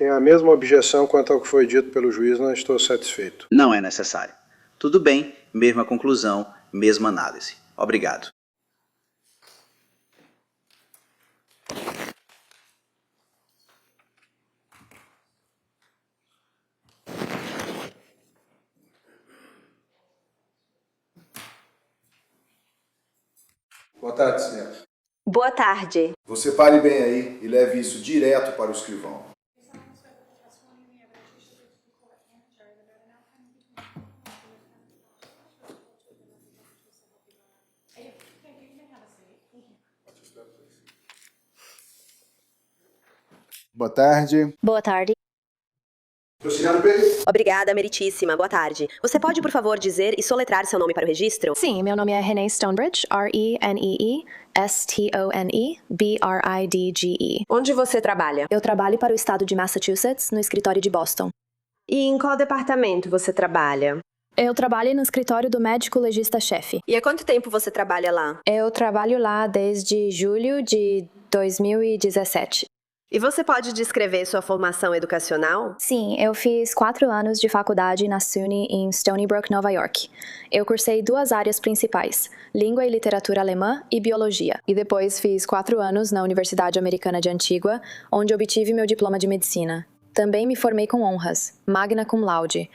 Tenho a mesma objeção quanto ao que foi dito pelo juiz, não estou satisfeito. Não é necessário. Tudo bem, mesma conclusão, mesma análise. Obrigado. Boa tarde, senhor. Boa tarde. Você pare bem aí e leve isso direto para o escrivão. Boa tarde. Boa tarde. Luciano Pérez. Obrigada, meritíssima. Boa tarde. Você pode, por favor, dizer e soletrar seu nome para o registro? Sim, meu nome é Renee Stonebridge, Renee-Stonebridge. Onde você trabalha? Eu trabalho para o estado de Massachusetts, no escritório de Boston. E em qual departamento você trabalha? Eu trabalho no escritório do médico legista-chefe. E há quanto tempo você trabalha lá? Eu trabalho lá desde julho de 2017. E você pode descrever sua formação educacional? Sim, eu fiz 4 anos de faculdade na SUNY em Stony Brook, Nova York. Eu cursei 2 áreas principais, língua e literatura alemã e biologia. E depois fiz 4 anos na Universidade Americana de Antigua, onde obtive meu diploma de medicina. Também me formei com honras, magna cum laude.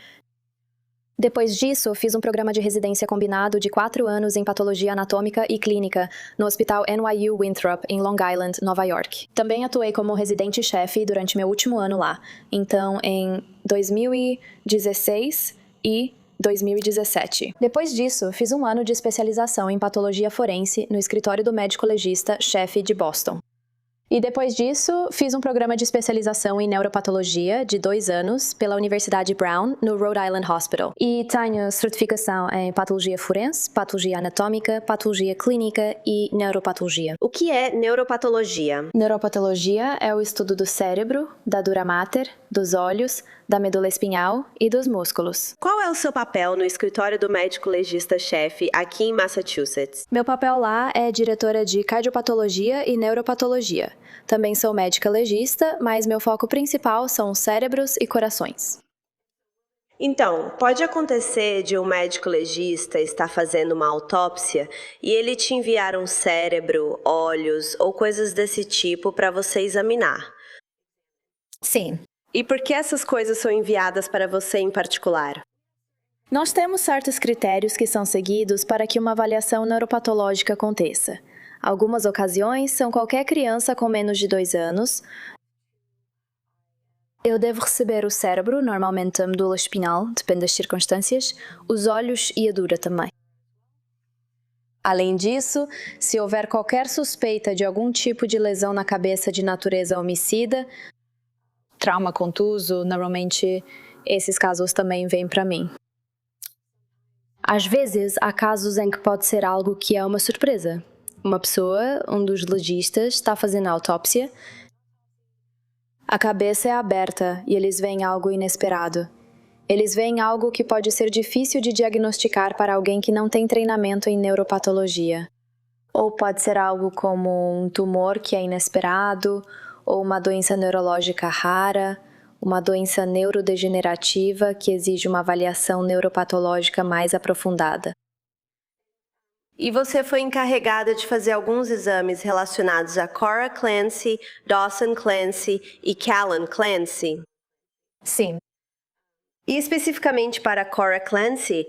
Depois disso, fiz um programa de residência combinado de 4 anos em patologia anatômica e clínica no Hospital NYU Winthrop, em Long Island, Nova York. Também atuei como residente-chefe durante meu último ano lá, então em 2016 e 2017. Depois disso, fiz um ano de especialização em patologia forense no escritório do médico legista-chefe de Boston. E depois disso, fiz um programa de especialização em neuropatologia de 2 anos pela Universidade Brown, no Rhode Island Hospital. E tenho certificação em patologia forense, patologia anatômica, patologia clínica e neuropatologia. O que é neuropatologia? Neuropatologia é o estudo do cérebro, da dura mater, dos olhos, da medula espinhal e dos músculos. Qual é o seu papel no escritório do médico legista-chefe aqui em Massachusetts? Meu papel lá é diretora de cardiopatologia e neuropatologia. Também sou médica legista, mas meu foco principal são cérebros e corações. Então, pode acontecer de um médico legista estar fazendo uma autópsia e ele te enviar um cérebro, olhos ou coisas desse tipo para você examinar. Sim. E por que essas coisas são enviadas para você em particular? Nós temos certos critérios que são seguidos para que uma avaliação neuropatológica aconteça. Algumas ocasiões são qualquer criança com menos de 2 anos. Eu devo receber o cérebro, normalmente a medula espinal, depende das circunstâncias, os olhos e a dura também. Além disso, se houver qualquer suspeita de algum tipo de lesão na cabeça de natureza homicida, trauma contuso, normalmente esses casos também vêm para mim. Às vezes, há casos em que pode ser algo que é uma surpresa. Uma pessoa, um dos legistas, está fazendo a autópsia, a cabeça é aberta e eles veem algo inesperado. Eles veem algo que pode ser difícil de diagnosticar para alguém que não tem treinamento em neuropatologia. Ou pode ser algo como um tumor que é inesperado, ou uma doença neurológica rara, uma doença neurodegenerativa que exige uma avaliação neuropatológica mais aprofundada. E você foi encarregada de fazer alguns exames relacionados a Cora Clancy, Dawson Clancy e Callan Clancy? Sim. E especificamente para Cora Clancy,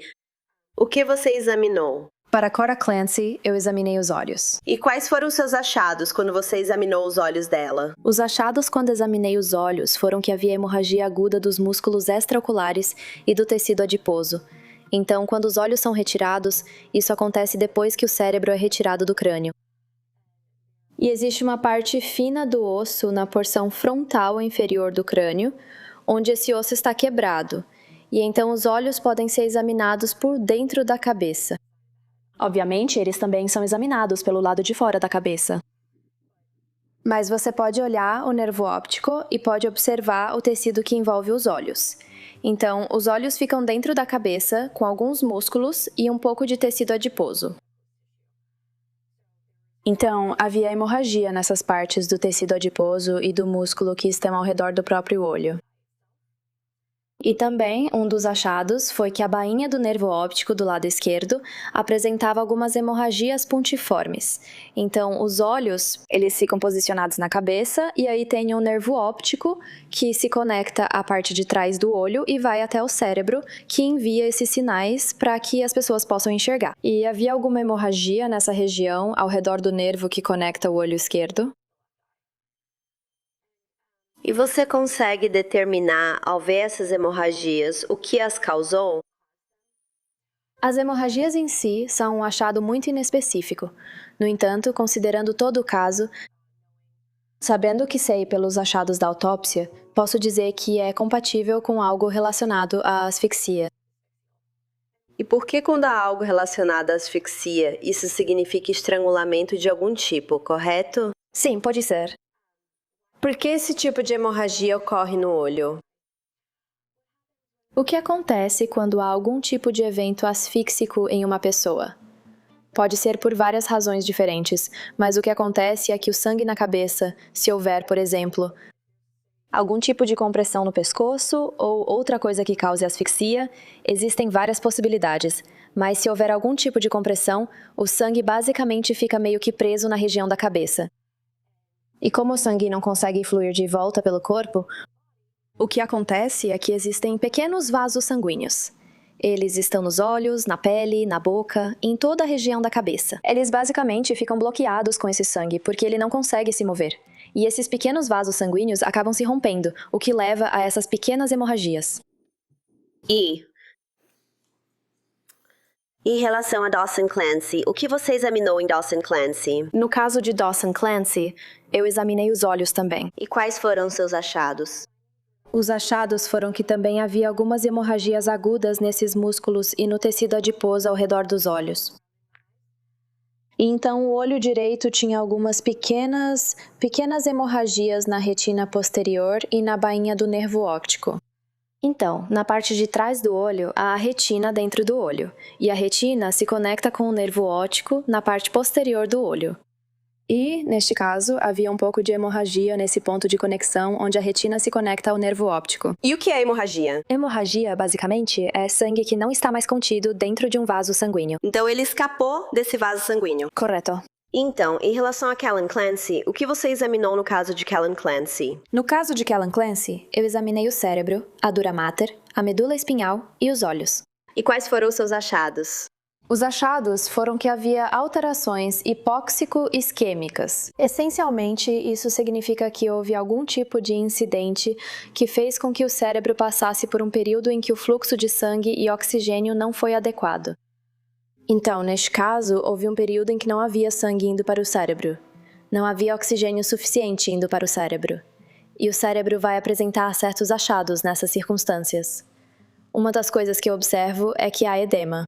o que você examinou? Para Cora Clancy, eu examinei os olhos. E quais foram os seus achados quando você examinou os olhos dela? Os achados quando examinei os olhos foram que havia hemorragia aguda dos músculos extraoculares e do tecido adiposo. Então, quando os olhos são retirados, isso acontece depois que o cérebro é retirado do crânio. E existe uma parte fina do osso na porção frontal inferior do crânio, onde esse osso está quebrado, e então os olhos podem ser examinados por dentro da cabeça. Obviamente, eles também são examinados pelo lado de fora da cabeça. Mas você pode olhar o nervo óptico e pode observar o tecido que envolve os olhos. Então, os olhos ficam dentro da cabeça, com alguns músculos e um pouco de tecido adiposo. Então, havia hemorragia nessas partes do tecido adiposo e do músculo que estão ao redor do próprio olho. E também, um dos achados foi que a bainha do nervo óptico do lado esquerdo apresentava algumas hemorragias puntiformes. Então, os olhos, eles ficam posicionados na cabeça e aí tem um nervo óptico que se conecta à parte de trás do olho e vai até o cérebro, que envia esses sinais para que as pessoas possam enxergar. E havia alguma hemorragia nessa região ao redor do nervo que conecta o olho esquerdo? E você consegue determinar, ao ver essas hemorragias, o que as causou? As hemorragias em si são um achado muito inespecífico. No entanto, considerando todo o caso, sabendo o que sei pelos achados da autópsia, posso dizer que é compatível com algo relacionado à asfixia. E por que quando há algo relacionado à asfixia, isso significa estrangulamento de algum tipo, correto? Sim, pode ser. Por que esse tipo de hemorragia ocorre no olho? O que acontece quando há algum tipo de evento asfíxico em uma pessoa? Pode ser por várias razões diferentes, mas o que acontece é que o sangue na cabeça, se houver, por exemplo, algum tipo de compressão no pescoço ou outra coisa que cause asfixia, existem várias possibilidades, mas se houver algum tipo de compressão, o sangue basicamente fica meio que preso na região da cabeça. E como o sangue não consegue fluir de volta pelo corpo, o que acontece é que existem pequenos vasos sanguíneos. Eles estão nos olhos, na pele, na boca, em toda a região da cabeça. Eles basicamente ficam bloqueados com esse sangue porque ele não consegue se mover. E esses pequenos vasos sanguíneos acabam se rompendo, o que leva a essas pequenas hemorragias. E em relação a Dawson Clancy, o que você examinou em Dawson Clancy? No caso de Dawson Clancy, eu examinei os olhos também. E quais foram seus achados? Os achados foram que também havia algumas hemorragias agudas nesses músculos e no tecido adiposo ao redor dos olhos. E então o olho direito tinha algumas pequenas hemorragias na retina posterior e na bainha do nervo óptico. Então, na parte de trás do olho, há a retina dentro do olho, e a retina se conecta com o nervo óptico na parte posterior do olho. E, neste caso, havia um pouco de hemorragia nesse ponto de conexão onde a retina se conecta ao nervo óptico. E o que é hemorragia? Hemorragia, basicamente, é sangue que não está mais contido dentro de um vaso sanguíneo. Então ele escapou desse vaso sanguíneo. Correto. Então, em relação a Callan Clancy, o que você examinou no caso de Callan Clancy? No caso de Callan Clancy, eu examinei o cérebro, a dura mater, a medula espinhal e os olhos. E quais foram os seus achados? Os achados foram que havia alterações hipóxico-isquêmicas. Essencialmente, isso significa que houve algum tipo de incidente que fez com que o cérebro passasse por um período em que o fluxo de sangue e oxigênio não foi adequado. Então, neste caso, houve um período em que não havia sangue indo para o cérebro. Não havia oxigênio suficiente indo para o cérebro. E o cérebro vai apresentar certos achados nessas circunstâncias. Uma das coisas que eu observo é que há edema.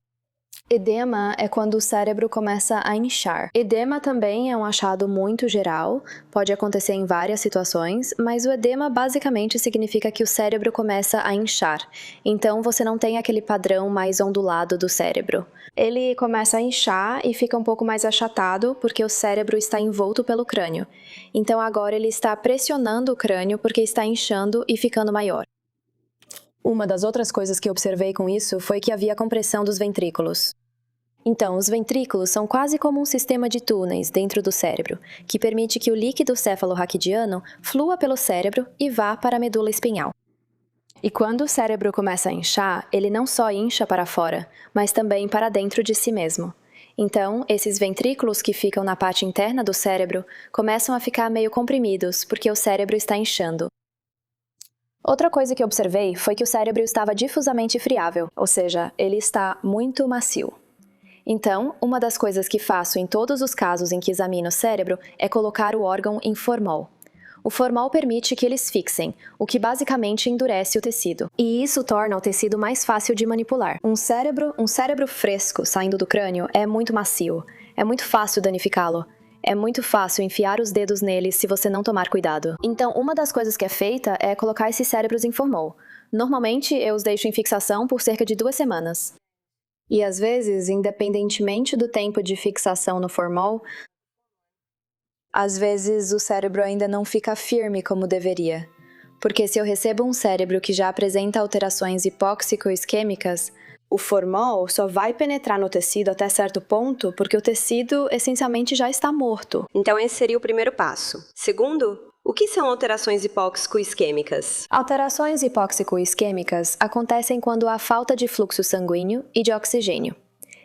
Edema é quando o cérebro começa a inchar. Edema também é um achado muito geral, pode acontecer em várias situações, mas o edema basicamente significa que o cérebro começa a inchar. Então você não tem aquele padrão mais ondulado do cérebro. Ele começa a inchar e fica um pouco mais achatado porque o cérebro está envolto pelo crânio. Então agora ele está pressionando o crânio porque está inchando e ficando maior. Uma das outras coisas que observei com isso foi que havia compressão dos ventrículos. Então, os ventrículos são quase como um sistema de túneis dentro do cérebro, que permite que o líquido cefalorraquidiano flua pelo cérebro e vá para a medula espinhal. E quando o cérebro começa a inchar, ele não só incha para fora, mas também para dentro de si mesmo. Então, esses ventrículos que ficam na parte interna do cérebro começam a ficar meio comprimidos, porque o cérebro está inchando. Outra coisa que observei foi que o cérebro estava difusamente friável, ou seja, ele está muito macio. Então, uma das coisas que faço em todos os casos em que examino o cérebro é colocar o órgão em formol. O formol permite que eles fixem, o que basicamente endurece o tecido. E isso torna o tecido mais fácil de manipular. Um cérebro fresco saindo do crânio é muito macio. É muito fácil danificá-lo. É muito fácil enfiar os dedos nele se você não tomar cuidado. Então, uma das coisas que é feita é colocar esses cérebros em formol. Normalmente, eu os deixo em fixação por cerca de 2 semanas. E às vezes, independentemente do tempo de fixação no formol, Às vezes o cérebro ainda não fica firme como deveria. Porque se eu recebo um cérebro que já apresenta alterações hipóxico-isquêmicas, o formol só vai penetrar no tecido até certo ponto porque o tecido essencialmente já está morto. Então esse seria o primeiro passo. Segundo, o que são alterações hipóxico-isquêmicas? Alterações hipóxico-isquêmicas acontecem quando há falta de fluxo sanguíneo e de oxigênio.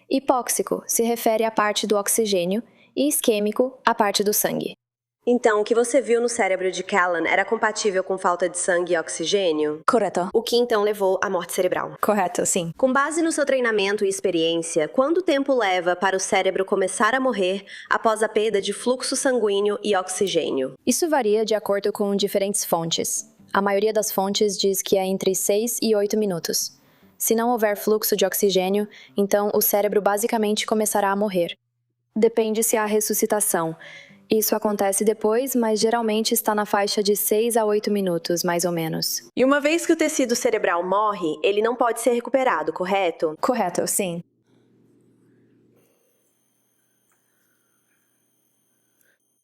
Hipóxico se refere à parte do oxigênio e isquêmico à parte do sangue. Então, o que você viu no cérebro de Callan era compatível com falta de sangue e oxigênio? Correto. O que então levou à morte cerebral? Correto, sim. Com base no seu treinamento e experiência, quanto tempo leva para o cérebro começar a morrer após a perda de fluxo sanguíneo e oxigênio? Isso varia de acordo com diferentes fontes. A maioria das fontes diz que é entre 6 e 8 minutos. Se não houver fluxo de oxigênio, então o cérebro basicamente começará a morrer. Depende se há ressuscitação. Isso acontece depois, mas geralmente está na faixa de 6 a 8 minutos, mais ou menos. E uma vez que o tecido cerebral morre, ele não pode ser recuperado, correto? Correto, sim.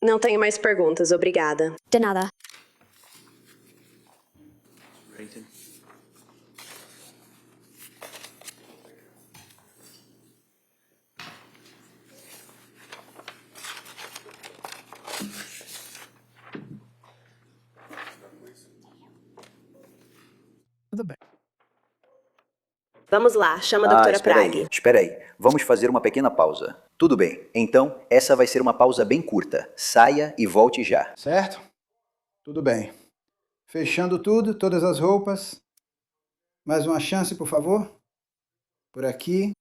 Não tenho mais perguntas, obrigada. De nada. Tudo bem. Vamos lá, chama a doutora Prague. Espera aí. Vamos fazer uma pequena pausa. Tudo bem. Então, essa vai ser uma pausa bem curta. Saia e volte já. Certo? Tudo bem. Fechando tudo, todas as roupas. Mais uma chance, por favor. Por aqui.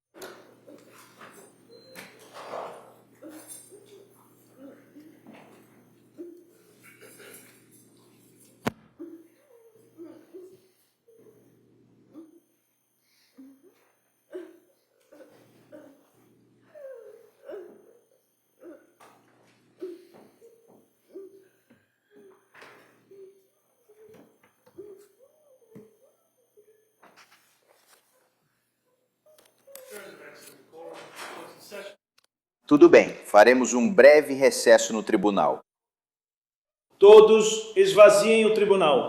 Tudo bem. Faremos um breve recesso no tribunal. Todos esvaziem o tribunal.